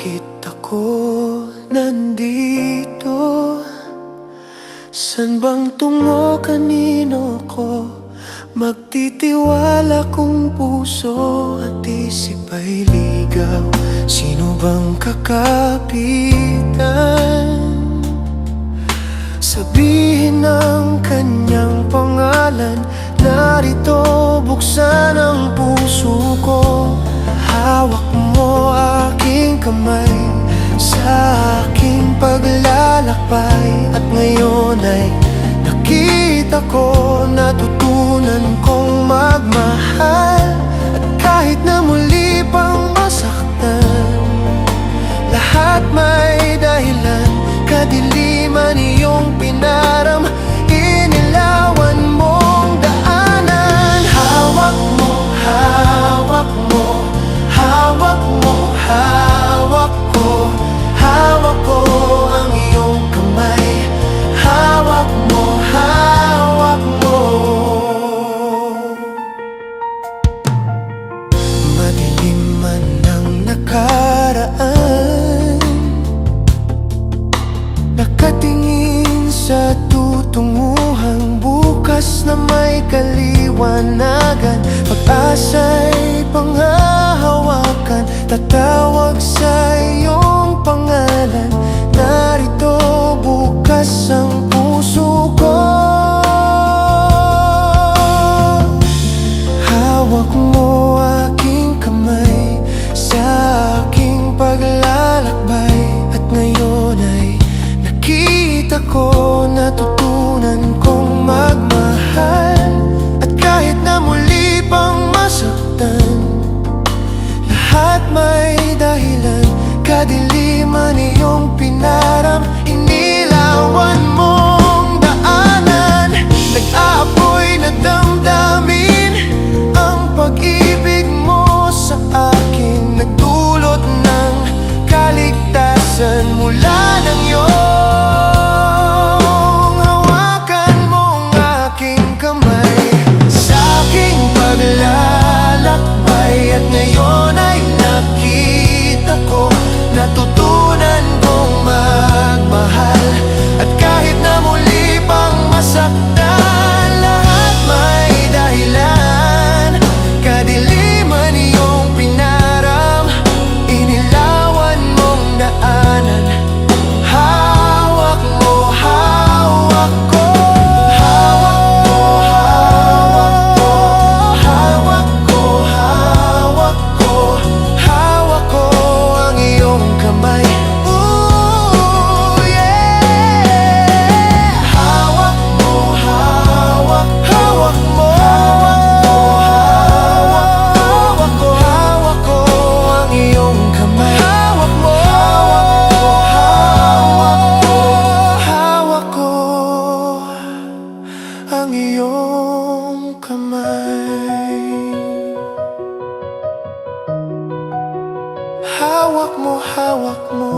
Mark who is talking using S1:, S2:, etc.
S1: bakit ako nandito? San bang tungo, kanino ko magtitiwala kung puso at isip ay ligaw? Sino bang kakapitan? Sabihin ang kanyang pangalan, narito buksan ang puso ko. Hawak mo aking kamay sa aking paglalakbay, at ngayon ay nakita ko, natutunan kong magmahal. At kahit na muli pang masaktan, lahat may dahilan. Kadiliman iyong pinaram, inilawan mong daanan. Hawak mo, hawak mo, hawak mo, hawak ko. Hawak ko ang iyong kamay, hawak mo, hawak mo. Madilim man ang nakaraan, nakatingin sa tutunguhang bukas na may kaliwanagan. Pag-asa'y panghahawakan, tatawag sa iyong pangalan. Narito bukas ang puso ko. Hawak mo aking kamay sa aking paglalakbay, at ngayon ay nakita ko, natutunan kong magmahal. At kahit na muli pang masaktan, lahat may dahilan. Kadiliman iyong pinaram, inilawan mong daanan. Nag-aapoy na damdamin ang pag-ibig mo sa akin, nagdulot ng kaligtasan mula ng iyong hawakan mong aking kamay sa aking paglalakbay. At ngayon ay nakita ko, natutunan kong magmahal. At kahit na muli pang masaktan, lahat may dahilan. Kadiliman iyong pinaram, inilawan mong daanan. Hawak mo, hawak ko. Hawak mo, hawak ko. Hawak ko, hawak ko. Hawak ko ang iyong kamay. Ooh, yeah. Hawak mo, hawak. Hawak mo, hawak ko. Hawak ko ang iyong kamay. Hawak mo, hawak ko. Hawak ko ang iyong kamay. Hawak mo, hawak mo.